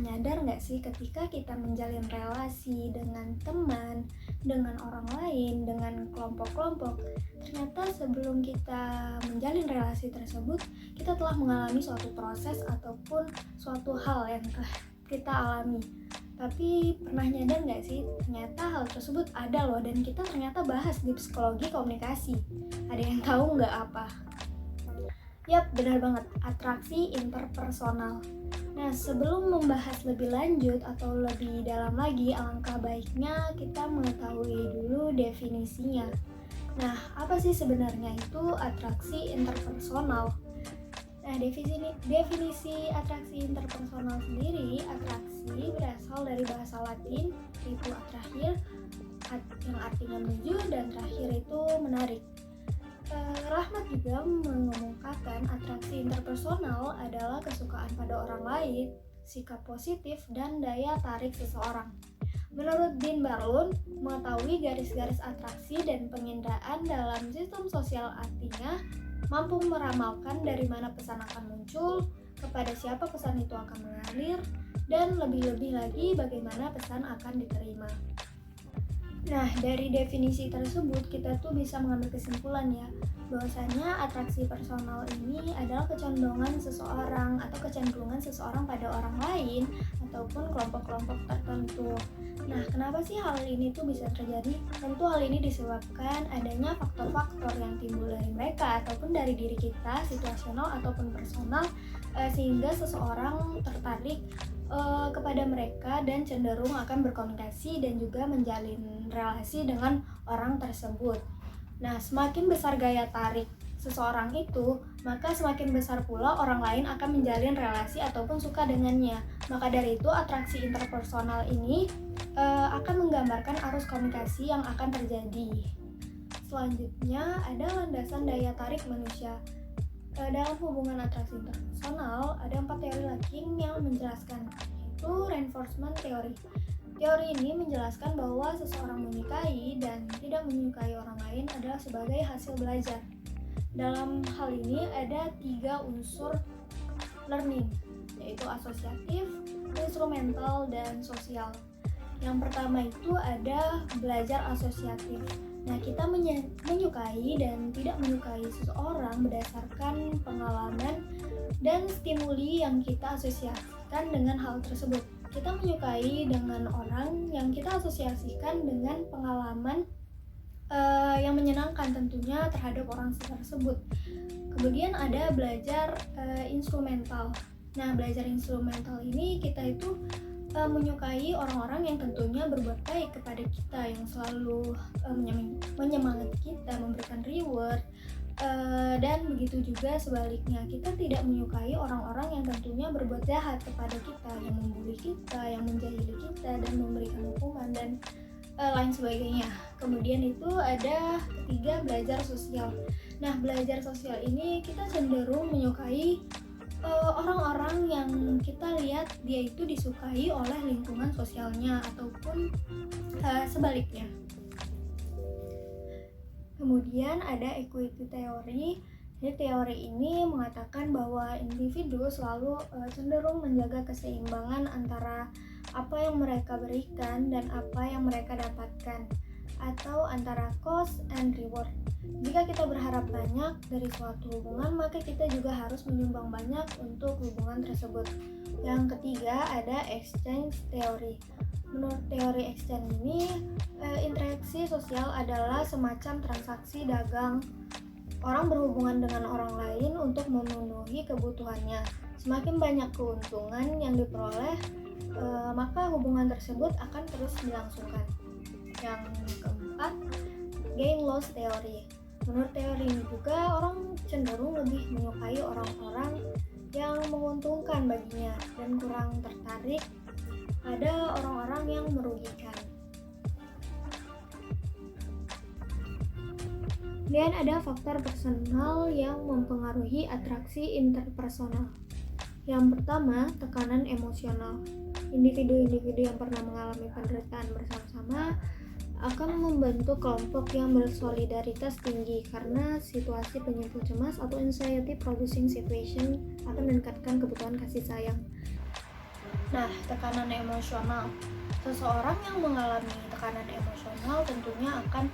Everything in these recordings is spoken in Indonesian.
nyadar nggak sih ketika kita menjalin relasi dengan teman, dengan orang lain, dengan kelompok-kelompok, ternyata sebelum kita menjalin relasi tersebut, kita telah mengalami suatu proses ataupun suatu hal yang telah kita alami. Tapi pernah nyadar nggak sih, ternyata hal tersebut ada loh dan kita ternyata bahas di psikologi komunikasi. Ada yang tahu nggak apa? Yap, benar banget, atraksi interpersonal. Nah, sebelum membahas lebih lanjut atau lebih dalam lagi, alangkah baiknya kita mengetahui dulu definisinya. Nah, apa sih sebenarnya itu atraksi interpersonal? Nah, definisi atraksi interpersonal sendiri, atraksi berasal dari bahasa Latin, yaitu atrahir, yang artinya menuju, dan terakhir itu menarik. Rahmat juga mengemukakan atraksi interpersonal adalah kesukaan pada orang lain, sikap positif, dan daya tarik seseorang. Menurut Dean Barlow, mengetahui garis-garis atraksi dan penginderaan dalam sistem sosial artinya mampu meramalkan dari mana pesan akan muncul, kepada siapa pesan itu akan mengalir, dan lebih-lebih lagi bagaimana pesan akan diterima. Nah, dari definisi tersebut kita tuh bisa mengambil kesimpulan ya, bahwasanya atraksi personal ini adalah kecenderungan seseorang atau kecenderungan seseorang pada orang lain ataupun kelompok-kelompok tertentu. Nah, kenapa sih hal ini tuh bisa terjadi? Tentu hal ini disebabkan adanya faktor-faktor yang timbul dari mereka ataupun dari diri kita, situasional ataupun personal, sehingga seseorang tertarik kepada mereka dan cenderung akan berkomunikasi dan juga menjalin relasi dengan orang tersebut. Nah, semakin besar gaya tarik seseorang itu, maka semakin besar pula orang lain akan menjalin relasi ataupun suka dengannya. Maka dari itu, atraksi interpersonal ini akan menggambarkan arus komunikasi yang akan terjadi. Selanjutnya, ada landasan daya tarik manusia. Dalam hubungan atraksi interpersonal, ada 4 teori Lakin yang menjelaskan, yaitu reinforcement theory. Teori ini menjelaskan bahwa seseorang menyukai dan tidak menyukai orang lain adalah sebagai hasil belajar. Dalam hal ini ada 3 unsur learning, yaitu asosiatif, instrumental, dan sosial. Yang pertama itu ada belajar asosiatif. Nah, kita menyukai dan tidak menyukai seseorang berdasarkan pengalaman dan stimuli yang kita asosiasikan dengan hal tersebut. Kita menyukai dengan orang yang kita asosiasikan dengan pengalaman yang menyenangkan tentunya terhadap orang tersebut. Kemudian ada belajar instrumental. Nah, belajar instrumental ini kita itu menyukai orang-orang yang tentunya berbuat baik kepada kita, yang selalu menyemangati kita, memberikan reward, dan begitu juga sebaliknya, kita tidak menyukai orang-orang yang tentunya berbuat jahat kepada kita, yang membuli kita, yang menjahili kita, dan memberikan hukuman, dan lain sebagainya. Kemudian itu ada ketiga, belajar sosial. Nah, belajar sosial ini kita cenderung menyukai orang-orang yang kita lihat dia itu disukai oleh lingkungan sosialnya ataupun sebaliknya. Kemudian ada equity theory. Jadi teori ini mengatakan bahwa individu selalu cenderung menjaga keseimbangan antara apa yang mereka berikan dan apa yang mereka dapatkan, atau antara cost and reward. Jika kita berharap banyak dari suatu hubungan, maka kita juga harus menyumbang banyak untuk hubungan tersebut. Yang ketiga ada exchange theory. Menurut teori exchange ini, interaksi sosial adalah semacam transaksi dagang. Orang berhubungan dengan orang lain untuk memenuhi kebutuhannya. Semakin banyak keuntungan yang diperoleh, maka hubungan tersebut akan terus dilangsungkan. Yang keempat, gain-loss theory. Menurut teori ini juga, orang cenderung lebih menyukai orang-orang yang menguntungkan baginya dan kurang tertarik pada orang-orang yang merugikan. Dan ada faktor personal yang mempengaruhi atraksi interpersonal. Yang pertama, tekanan emosional. Individu-individu yang pernah mengalami penderitaan bersama-sama akan membentuk kelompok yang bersolidaritas tinggi karena situasi penyebut cemas atau anxiety producing situation akan meningkatkan kebutuhan kasih sayang. Nah, tekanan emosional. Seseorang yang mengalami tekanan emosional tentunya akan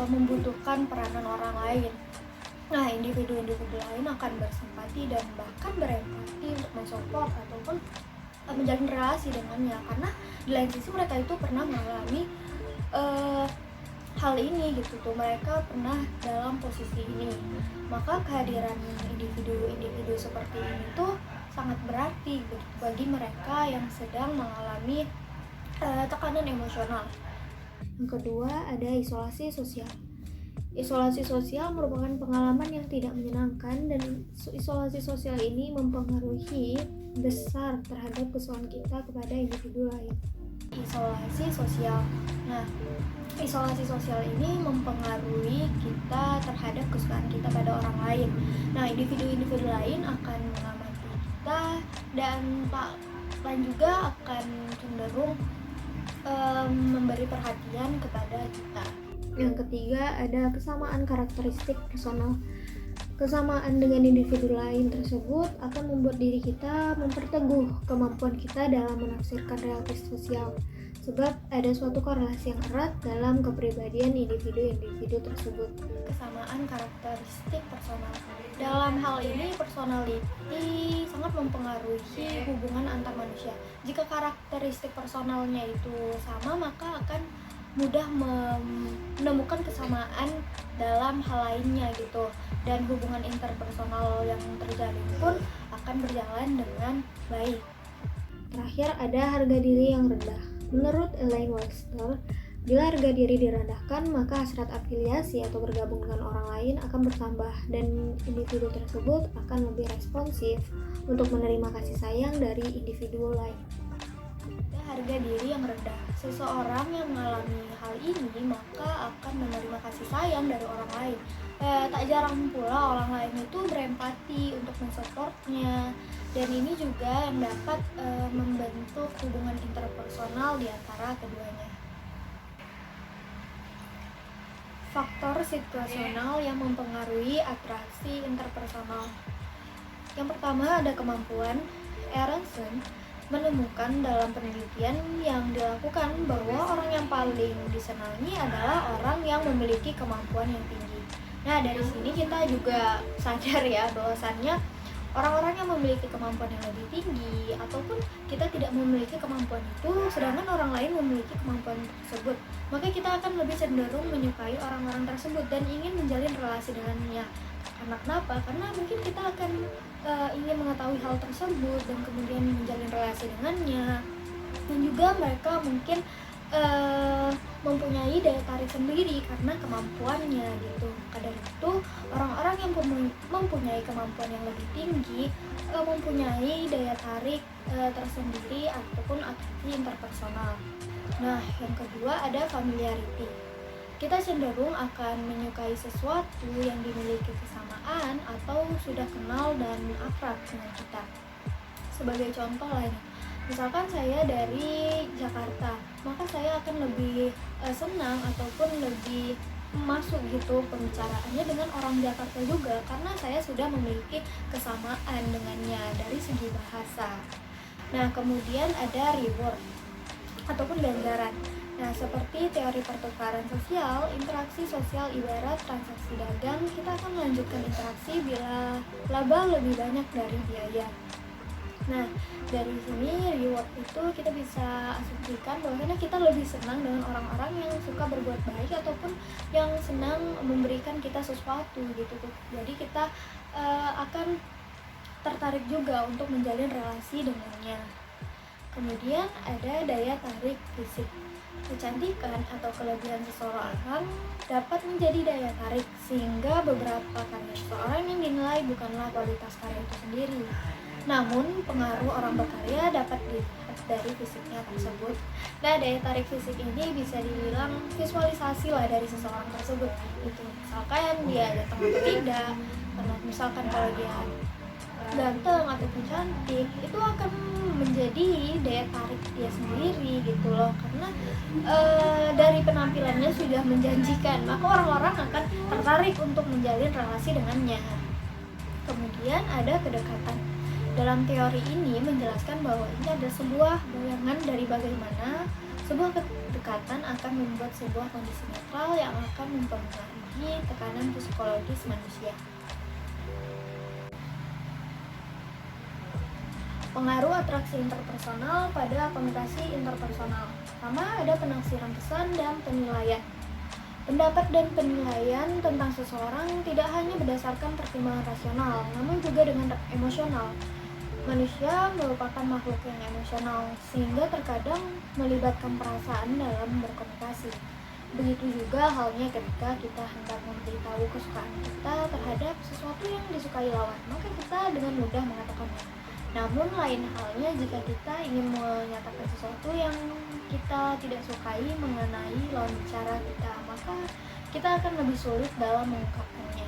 membutuhkan peranan orang lain. Nah, individu-individu lain akan bersimpati dan bahkan berempati untuk mensupport ataupun menjalin relasi dengannya, karena di lain sisi mereka itu pernah mengalami hal ini gitu tuh, mereka pernah dalam posisi ini. Maka kehadiran individu-individu seperti ini tuh sangat berarti bagi mereka yang sedang mengalami tekanan emosional. Yang kedua ada isolasi sosial. Isolasi sosial merupakan pengalaman yang tidak menyenangkan, dan isolasi sosial ini mempengaruhi besar terhadap kesukaan kita kepada individu lain. Isolasi sosial. Nah, isolasi sosial ini mempengaruhi kita terhadap kesukaan kita pada orang lain. Nah, individu-individu lain akan mengamati kita dan lain juga akan cenderung memberi perhatian kepada kita. Yang ketiga ada kesamaan karakteristik personal. Kesamaan dengan individu lain tersebut akan membuat diri kita memperteguh kemampuan kita dalam menafsirkan realiti sosial, sebab ada suatu korelasi yang erat dalam kepribadian individu-individu tersebut. Kesamaan karakteristik personal. Dalam hal ini, personality sangat mempengaruhi hubungan antar manusia. Jika karakteristik personalnya itu sama, maka akan mudah menemukan kesamaan dalam hal lainnya gitu, dan hubungan interpersonal yang terjalin pun akan berjalan dengan baik. Terakhir ada harga diri yang rendah. Menurut Elaine Webster, bila harga diri direndahkan, maka hasrat afiliasi atau bergabung dengan orang lain akan bertambah, dan individu tersebut akan lebih responsif untuk menerima kasih sayang dari individu lain. Harga diri yang rendah. Seseorang yang mengalami hal ini maka akan menerima kasih sayang dari orang lain. Tak jarang pula orang lain itu berempati untuk mensupportnya, dan ini juga yang dapat membentuk hubungan interpersonal di antara keduanya. Faktor situasional yang mempengaruhi atraksi interpersonal. Yang pertama ada kemampuan. Aronson menemukan dalam penelitian yang dilakukan bahwa orang yang paling disenangi adalah orang yang memiliki kemampuan yang tinggi. Nah, dari sini kita juga sadar ya bahwasannya orang-orang yang memiliki kemampuan yang lebih tinggi ataupun kita tidak memiliki kemampuan itu, sedangkan orang lain memiliki kemampuan tersebut, maka kita akan lebih cenderung menyukai orang-orang tersebut dan ingin menjalin relasi dengannya. Karena kenapa? Karena mungkin kita akan ingin mengetahui hal tersebut dan kemudian menjalin relasi dengannya, dan juga mereka mungkin mempunyai daya tarik sendiri karena kemampuannya gitu. Kadang itu orang-orang yang mempunyai kemampuan yang lebih tinggi mempunyai daya tarik tersendiri ataupun atraksi interpersonal. Nah, yang kedua ada familiarity. Kita cenderung akan menyukai sesuatu yang dimiliki kesamaan atau sudah kenal dan akrab dengan kita. Sebagai contoh lain, misalkan saya dari Jakarta, maka saya akan lebih senang ataupun lebih masuk gitu pembicaraannya dengan orang Jakarta juga, karena saya sudah memiliki kesamaan dengannya dari segi bahasa. Nah, kemudian ada reward ataupun ganjaran. Nah, seperti teori pertukaran sosial, interaksi sosial ibarat transaksi dagang, kita akan melanjutkan interaksi bila laba lebih banyak dari biaya. Nah, dari sini reward itu kita bisa asumsikan bahwa kita lebih senang dengan orang-orang yang suka berbuat baik ataupun yang senang memberikan kita sesuatu gitu tuh. Jadi kita akan tertarik juga untuk menjalin relasi dengannya. Kemudian ada daya tarik fisik. Kecantikan atau kelebihan seseorang dapat menjadi daya tarik, sehingga beberapa karya seseorang yang dinilai bukanlah kualitas karya itu sendiri, namun pengaruh orang berkarya dapat dilihat dari fisiknya tersebut. Nah, daya tarik fisik ini bisa dibilang visualisasi lah dari seseorang tersebut. Itu misalkan dia ganteng atau tidak, karena misalkan kalau dia ganteng ataupun cantik, itu akan menjadi daya tarik dia sendiri gitu loh, karena dari penampilannya sudah menjanjikan, maka orang-orang akan tertarik untuk menjalin relasi dengannya. Kemudian ada kedekatan. Dalam teori ini menjelaskan bahwa ini adalah sebuah bayangan dari bagaimana sebuah kedekatan akan membuat sebuah kondisi netral yang akan mempengaruhi tekanan psikologis manusia. Pengaruh atraksi interpersonal pada komunikasi interpersonal. Pertama, ada penafsiran pesan dan penilaian. Pendapat dan penilaian tentang seseorang tidak hanya berdasarkan pertimbangan rasional, namun juga dengan emosional. Manusia merupakan makhluk yang emosional, sehingga terkadang melibatkan perasaan dalam berkomunikasi. Begitu juga halnya ketika kita hendak memberitahu kesukaan kita terhadap sesuatu yang disukai lawan, maka kita dengan mudah mengatakannya. Namun lain halnya jika kita ingin menyatakan sesuatu yang kita tidak sukai mengenai lawan bicara kita, maka kita akan lebih sulit dalam mengungkapkannya.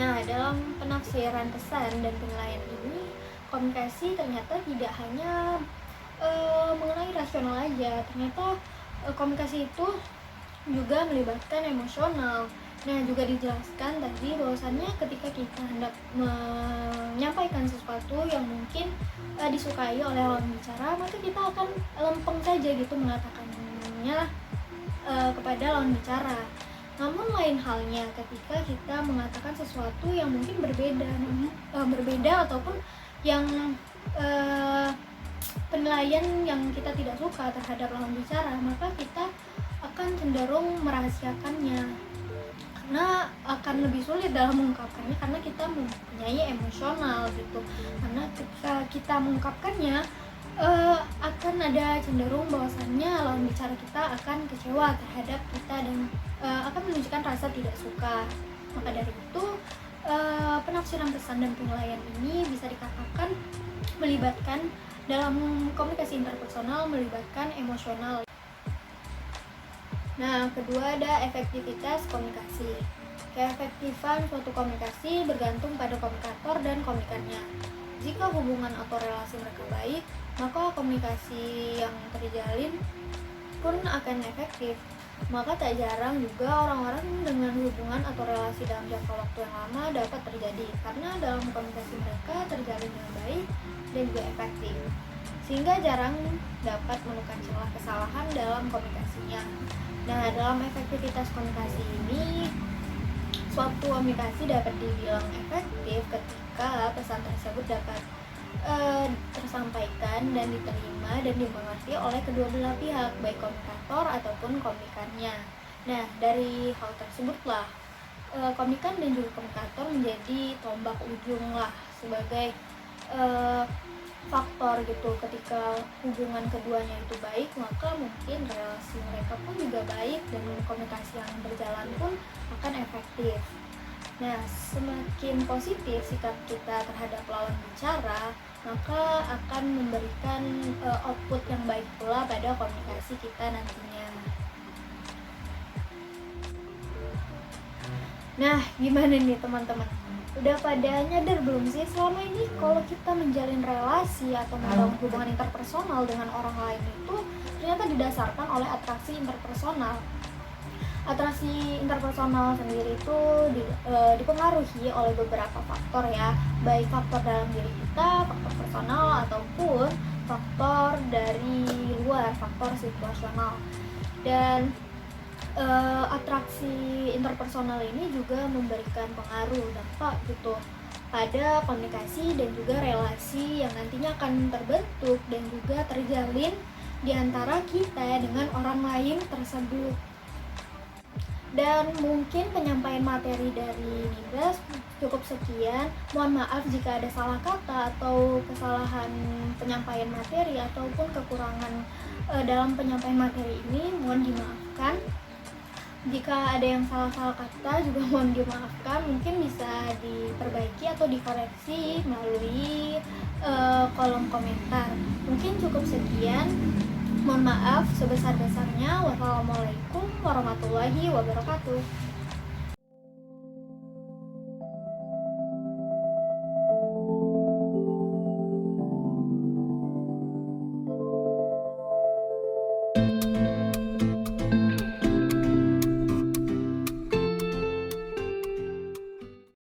Nah, dalam penafsiran pesan dan penilaian ini, komunikasi ternyata tidak hanya mengenai rasional aja. Ternyata komunikasi itu juga melibatkan emosional. Nah, juga dijelaskan tadi bahwasannya ketika kita hendak menyampaikan sesuatu yang mungkin disukai oleh lawan bicara, maka kita akan lempeng saja gitu mengatakannya kepada lawan bicara. Namun lain halnya ketika kita mengatakan sesuatu yang mungkin berbeda ataupun yang penilaian yang kita tidak suka terhadap lawan bicara, maka kita akan cenderung merahasiakannya. Karena akan lebih sulit dalam mengungkapkannya karena kita mempunyai emosional gitu. Karena ketika kita mengungkapkannya akan ada cenderung bahwasannya lawan bicara kita akan kecewa terhadap kita dan akan menunjukkan rasa tidak suka. Maka dari itu penafsiran pesan dan penilaian ini bisa dikatakan melibatkan dalam komunikasi interpersonal melibatkan emosional. Nah, kedua ada efektivitas komunikasi. Keefektifan suatu komunikasi bergantung pada komunikator dan komunikannya. Jika hubungan atau relasi mereka baik, maka komunikasi yang terjalin pun akan efektif. Maka tak jarang juga orang-orang dengan hubungan atau relasi dalam jangka waktu yang lama dapat terjadi karena dalam komunikasi mereka terjalin dengan baik dan juga efektif, sehingga jarang dapat menemukan celah kesalahan dalam komunikasinya. Nah, dalam efektivitas komunikasi ini, suatu komunikasi dapat dibilang efektif ketika pesan tersebut dapat tersampaikan dan diterima dan dimengerti oleh kedua belah pihak, baik komunikator ataupun komunikannya. Nah, dari hal tersebutlah komunikan dan juga komunikator menjadi tombak ujung lah sebagai faktor gitu. Ketika hubungan keduanya itu baik, maka mungkin relasi mereka pun juga baik dan komunikasi yang berjalan pun akan efektif. Nah, semakin positif sikap kita terhadap lawan bicara, maka akan memberikan output yang baik pula pada komunikasi kita nantinya. Nah, gimana nih teman-teman? Udah pada nyadar belum sih selama ini kalau kita menjalin relasi atau membangun hubungan interpersonal dengan orang lain itu ternyata didasarkan oleh atraksi interpersonal. Atraksi interpersonal sendiri itu dipengaruhi oleh beberapa faktor ya, baik faktor dalam diri kita, faktor personal ataupun faktor dari luar, faktor situasional. Dan atraksi interpersonal ini juga memberikan pengaruh dampak gitu pada komunikasi dan juga relasi yang nantinya akan terbentuk dan juga terjalin di antara kita dengan orang lain tersebut. Dan mungkin penyampaian materi dari Nibras cukup sekian. Mohon maaf jika ada salah kata atau kesalahan penyampaian materi ataupun kekurangan dalam penyampaian materi ini, mohon dimaafkan. Jika ada yang salah-salah kata juga mohon dimaafkan, mungkin bisa diperbaiki atau dikoreksi melalui kolom komentar. Mungkin cukup sekian. Mohon maaf sebesar-besarnya. Wassalamualaikum warahmatullahi wabarakatuh.